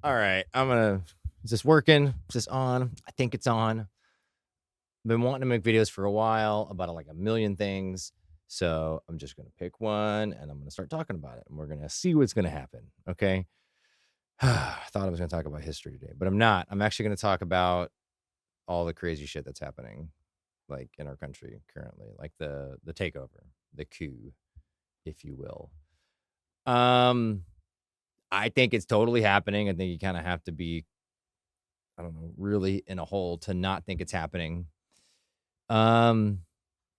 All right, is this working? Is this on? I think it's on. Been wanting to make videos for a while about like a million things. So I'm just going to pick one and I'm going to start talking about it and we're going to see what's going to happen. Okay. I thought I was going to talk about history today, but I'm not. I'm actually going to talk about all the crazy shit that's happening like in our country currently, like the takeover, the coup, if you will. Um, I think it's totally happening. I think you kind of have to be, I don't know, really in a hole to not think it's happening. Um,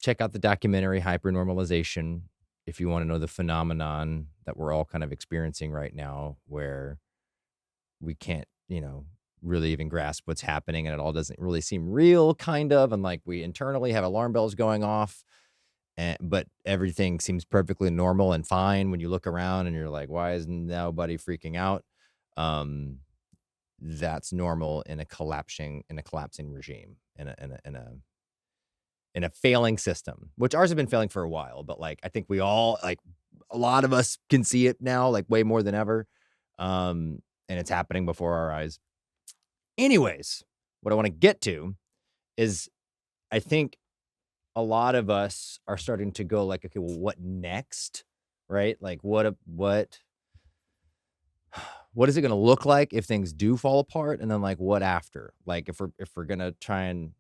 Check out the documentary Hypernormalization if you want to know the phenomenon that we're all kind of experiencing right now, where we can't, really even grasp what's happening and it all doesn't really seem real, kind of. And like we internally have alarm bells going off, but everything seems perfectly normal and fine when you look around and you're like, why is nobody freaking out? Um, that's normal in a collapsing regime in a failing system, which ours have been failing for a while, but like I think we all like a lot of us can see it now, like way more than ever. And it's happening before our eyes. Anyways, what I want to get to is I think a lot of us are starting to go like, okay, well, what next? Right? Like what is it going to look like if things do fall apart? And then like what after? Like if we're going to try and,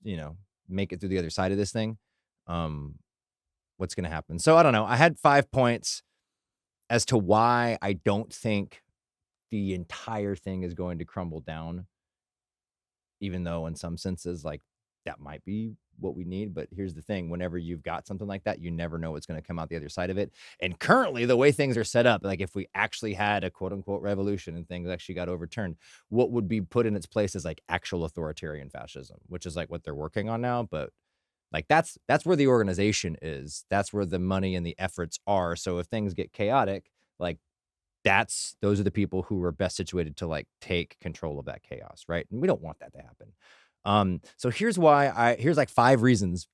you know, make it through the other side of this thing, um, what's going to happen? So I don't know. I had 5 points as to why I don't think the entire thing is going to crumble down, even though in some senses, like that might be what we need. But here's the thing, whenever you've got something like that, you never know what's going to come out the other side of it. And currently, the way things are set up, like if we actually had a quote unquote revolution and things actually got overturned, what would be put in its place is like actual authoritarian fascism, which is like what they're working on now. But like that's where the organization is. That's where the money and the efforts are. So if things get chaotic, like those are the people who are best situated to like take control of that chaos, right? And we don't want that to happen. So here's like 5 reasons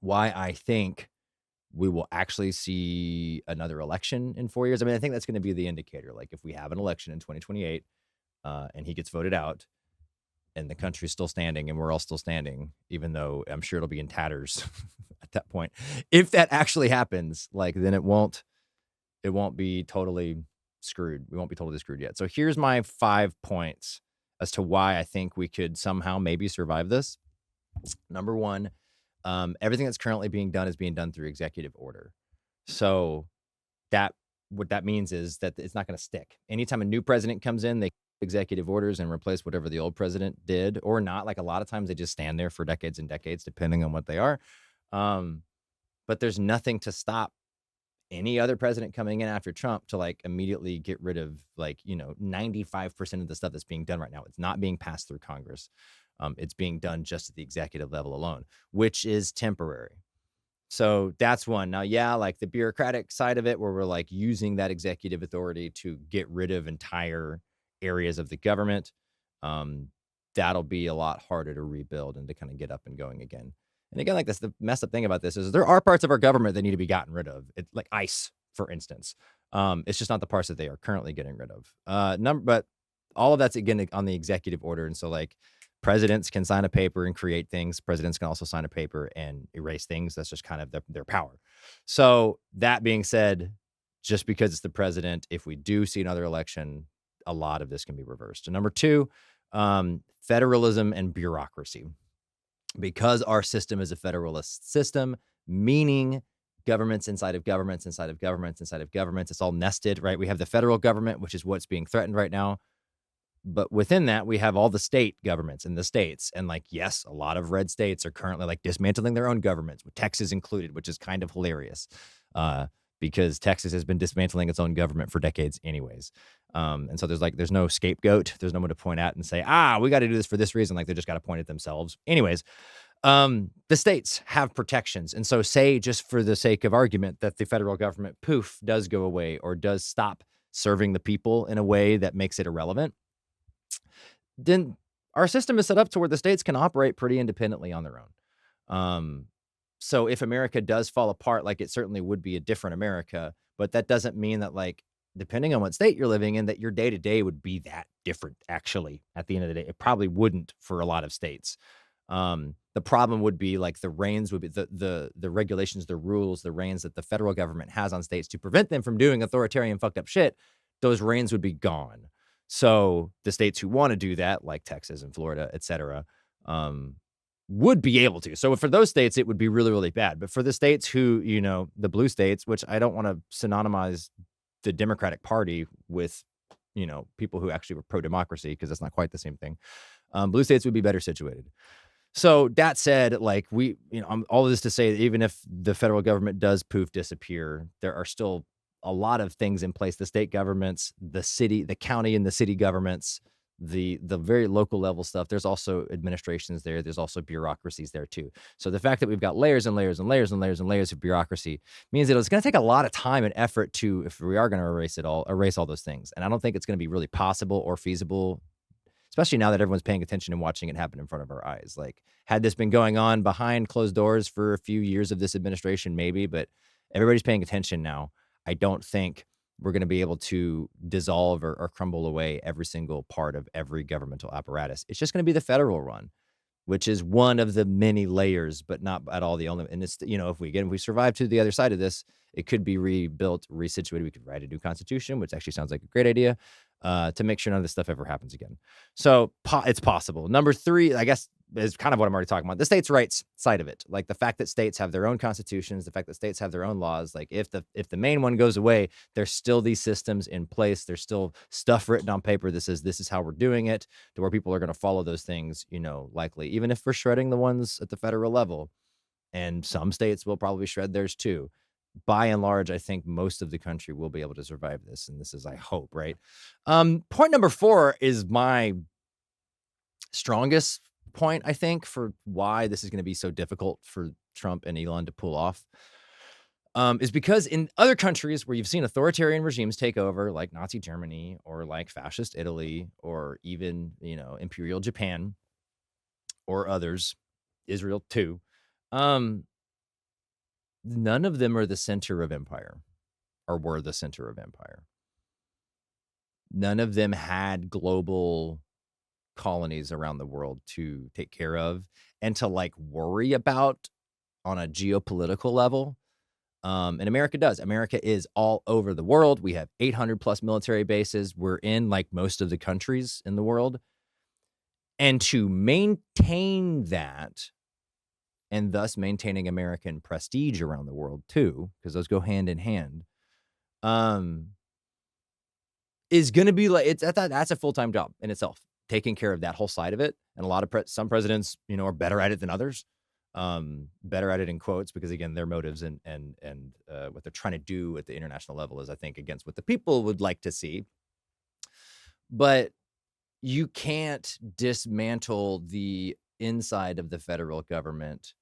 why I think we will actually see another election in 4 years. I mean, I think that's going to be the indicator. Like if we have an election in 2028 and he gets voted out and the country's still standing and we're all still standing, even though I'm sure it'll be in tatters at that point. If that actually happens, like then it won't be totally screwed. We won't be totally screwed yet. So here's my 5 points as to why I think we could somehow maybe survive this. Number 1, everything that's currently being done is being done through executive order. So what that means is that it's not going to stick. Anytime a new president comes in, they executive orders and replace whatever the old president did or not. Like a lot of times they just stand there for decades and decades, depending on what they are. But there's nothing to stop any other president coming in after Trump to like immediately get rid of like, 95% of the stuff that's being done right now. It's not being passed through Congress. It's being done just at the executive level alone, which is temporary. So that's one. Now, yeah, like the bureaucratic side of it, where we're like using that executive authority to get rid of entire areas of the government, that'll be a lot harder to rebuild and to kind of get up and going again. And again, like this, the messed up thing about this is there are parts of our government that need to be gotten rid of. It, like ICE, for instance. It's just not the parts that they are currently getting rid of. But all of that's again on the executive order. And so like presidents can sign a paper and create things. Presidents can also sign a paper and erase things. That's just kind of their power. So that being said, just because it's the president, if we do see another election, a lot of this can be reversed. And number 2, federalism and bureaucracy. Because our system is a federalist system, meaning governments inside of governments, inside of governments, inside of governments. It's all nested, right? We have the federal government, which is what's being threatened right now. But within that, we have all the state governments in the states. And like, yes, a lot of red states are currently like dismantling their own governments, with Texas included, which is kind of hilarious because Texas has been dismantling its own government for decades anyways. And so there's no scapegoat. There's no one to point at and say, we got to do this for this reason. Like they just got to point at themselves. Anyways, the states have protections. And so say, just for the sake of argument, that the federal government does go away or does stop serving the people in a way that makes it irrelevant, then our system is set up to where the states can operate pretty independently on their own. So if America does fall apart, like it certainly would be a different America, but that doesn't mean that like depending on what state you're living in, that your day to day would be that different. Actually, at the end of the day, it probably wouldn't for a lot of states. The problem would be like the reins would be the regulations, the rules, the reins that the federal government has on states to prevent them from doing authoritarian fucked up shit. Those reins would be gone. So the states who want to do that, like Texas and Florida, et cetera, would be able to. So for those states, it would be really, really bad. But for the states who, the blue states, which I don't want to synonymize the Democratic Party with, people who actually were pro-democracy, because that's not quite the same thing. Blue states would be better situated. So that said, like all of this to say that even if the federal government does poof disappear, there are still a lot of things in place. The state governments, the city, the county and the city governments, the very local level stuff. There's also administrations there. There's also bureaucracies there too. So the fact that we've got layers and layers and layers and layers and layers of bureaucracy means that it's going to take a lot of time and effort to, if we are going to erase all those things. And I don't think it's going to be really possible or feasible, especially now that everyone's paying attention and watching it happen in front of our eyes. Like, had this been going on behind closed doors for a few years of this administration, maybe, but everybody's paying attention now. I don't think we're going to be able to dissolve or crumble away every single part of every governmental apparatus. It's just going to be the federal one, which is one of the many layers, but not at all the only. And it's, if we survive to the other side of this, it could be rebuilt, resituated. We could write a new constitution, which actually sounds like a great idea, to make sure none of this stuff ever happens again. So it's possible. Number 3, I guess, is kind of what I'm already talking about. The states' rights side of it, like the fact that states have their own constitutions, the fact that states have their own laws. Like if the main one goes away, there's still these systems in place. There's still stuff written on paper that says this is how we're doing it, to where people are going to follow those things, likely, even if we're shredding the ones at the federal level. And some states will probably shred theirs too. By and large, I think most of the country will be able to survive this. And this is, I hope, right? Point number 4 is my strongest point, I think, for why this is going to be so difficult for Trump and Elon to pull off, is because in other countries where you've seen authoritarian regimes take over, like Nazi Germany or like fascist Italy or even, Imperial Japan or others, Israel too, none of them are the center of empire or were the center of empire. None of them had global colonies around the world to take care of and to like worry about on a geopolitical level. And America does. America is all over the world. We have 800 plus military bases. We're in like most of the countries in the world. And to maintain that, and thus maintaining American prestige around the world too, because those go hand in hand, is going to be like, that's a full-time job in itself, taking care of that whole side of it. And a lot of some presidents, are better at it than others. Better at it in quotes, because again, their motives and what they're trying to do at the international level is, I think, against what the people would like to see. But you can't dismantle the inside of the federal government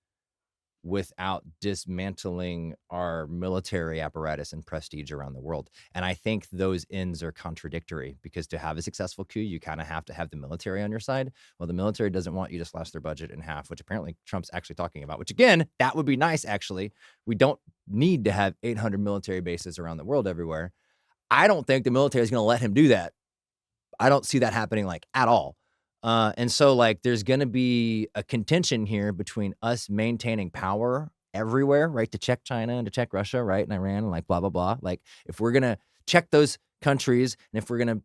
without dismantling our military apparatus and prestige around the world. And I think those ends are contradictory, because to have a successful coup, you kind of have to have the military on your side. Well, the military doesn't want you to slash their budget in half, which apparently Trump's actually talking about, which again, that would be nice. Actually, we don't need to have 800 military bases around the world everywhere. I don't think the military is going to let him do that. I don't see that happening like at all. And so like there's going to be a contention here between us maintaining power everywhere, right? To check China and to check Russia, right? And Iran and like blah, blah, blah. Like if we're going to check those countries and if we're going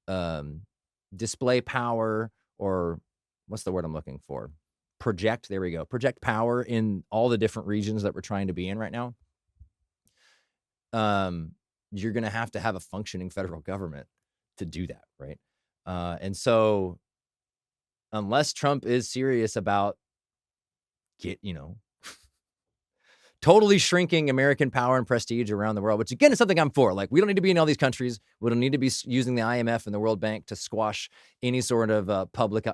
to, display power, or what's the word I'm looking for? Project. There we go. Project power in all the different regions that we're trying to be in right now. You're going to have a functioning federal government to do that, right? And so unless Trump is serious about totally shrinking American power and prestige around the world, which again is something I'm for. Like, we don't need to be in all these countries. We don't need to be using the IMF and the World Bank to squash any sort of public,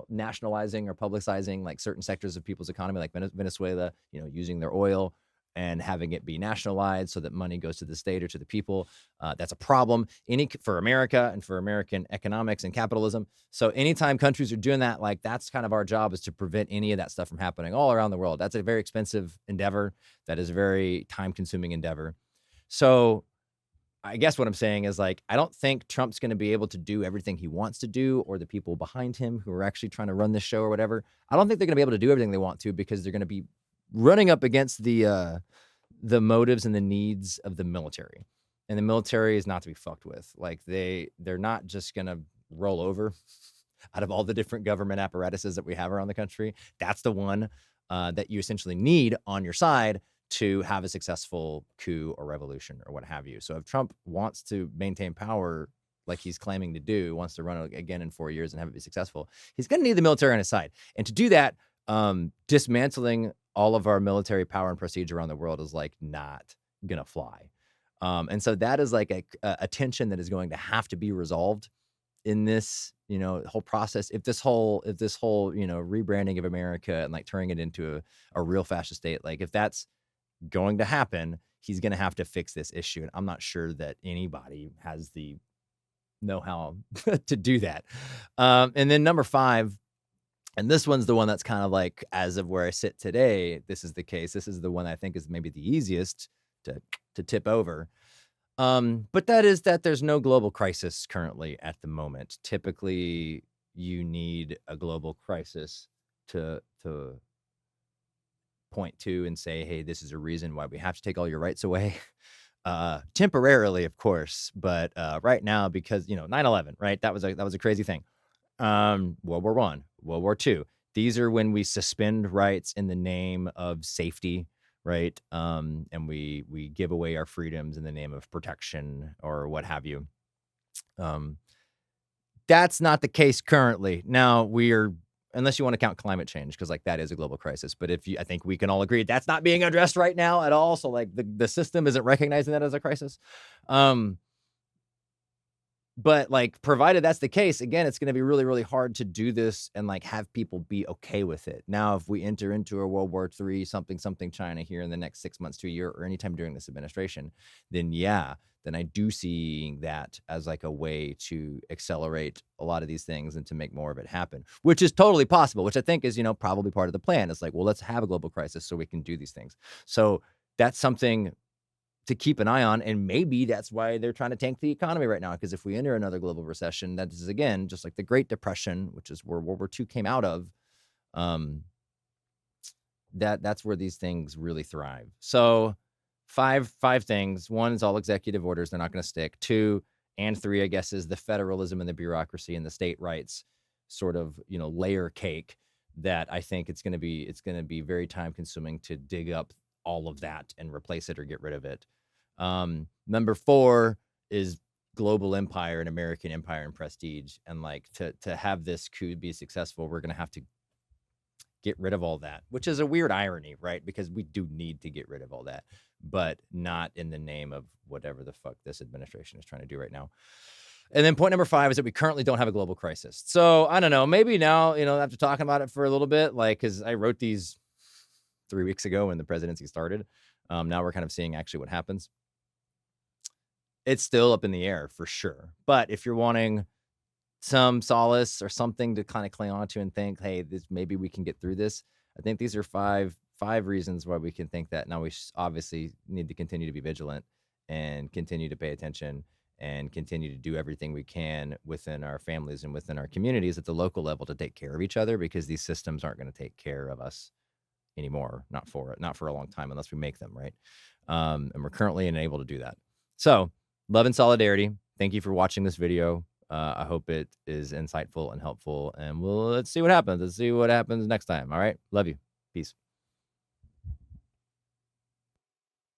nationalizing or publicizing like certain sectors of people's economy, like Venezuela, using their oil and having it be nationalized so that money goes to the state or to the people. That's a problem for America and for American economics and capitalism. So anytime countries are doing that, like that's kind of our job, is to prevent any of that stuff from happening all around the world. That's a very expensive endeavor. That is a very time-consuming endeavor. So I guess what I'm saying is, like, I don't think Trump's gonna be able to do everything he wants to do, or the people behind him who are actually trying to run this show or whatever. I don't think they're gonna be able to do everything they want to because they're gonna be running up against the motives and the needs of the military. And the military is not to be fucked with. Like, they're not just gonna roll over out of all the different government apparatuses that we have around the country. That's the one that you essentially need on your side to have a successful coup or revolution or what have you. So if Trump wants to maintain power like he's claiming to do, wants to run again in 4 years and have it be successful, he's going to need the military on his side. And to do that, dismantling all of our military power and prestige around the world is like not going to fly. And so that is like a tension that is going to have to be resolved in this, whole process. If this whole, rebranding of America and like turning it into a real fascist state, like if that's going to happen, he's going to have to fix this issue. And I'm not sure that anybody has the know-how to do that. And then number 5, and this one's the one that's kind of like, as of where I sit today, this is the case. This is the one I think is maybe the easiest to tip over. But that is that there's no global crisis currently at the moment. Typically, you need a global crisis to point to and say, hey, this is a reason why we have to take all your rights away. Temporarily, of course, but right now, because 9/11, right? That was a crazy thing. World War I, World War II. These are when we suspend rights in the name of safety, right? And we give away our freedoms in the name of protection or what have you. That's not the case currently. Now we are, unless you want to count climate change, because like that is a global crisis. But I think we can all agree that's not being addressed right now at all. So like the system isn't recognizing that as a crisis. But like, provided that's the case, again, it's going to be really, really hard to do this and like have people be okay with it. Now, if we enter into a World War III, something China here in the next 6 months to a year or anytime during this administration, then I do see that as like a way to accelerate a lot of these things and to make more of it happen, which is totally possible, which I think is, probably part of the plan. It's like, well, let's have a global crisis so we can do these things. So that's something to keep an eye on. And maybe that's why they're trying to tank the economy right now. Because if we enter another global recession, that is, again, just like the Great Depression, which is where World War II came out of, that's where these things really thrive. So five things. 1 is all executive orders. They're not going to stick. 2 and 3, I guess, is the federalism and the bureaucracy and the state rights sort of, layer cake that I think it's going to be very time consuming to dig up all of that and replace it or get rid of it. Number 4 is global empire and American empire and prestige. And like to have this coup be successful, we're going to have to get rid of all that, which is a weird irony, right? Because we do need to get rid of all that, but not in the name of whatever the fuck this administration is trying to do right now. And then point number 5 is that we currently don't have a global crisis. So I don't know, maybe now, after talking about it for a little bit, like, cause I wrote these 3 weeks ago when the presidency started. Now we're kind of seeing actually what happens. It's still up in the air for sure. But if you're wanting some solace or something to kind of cling on to and think, hey, maybe we can get through this, I think these are five reasons why we can think that. Now we obviously need to continue to be vigilant and continue to pay attention and continue to do everything we can within our families and within our communities at the local level to take care of each other, because these systems aren't going to take care of us anymore, not for a long time, unless we make them, right? And we're currently unable to do that. So love and solidarity. Thank you for watching this video. I hope it is insightful and helpful, and let's see what happens. Let's see what happens next time. All right. Love you. Peace.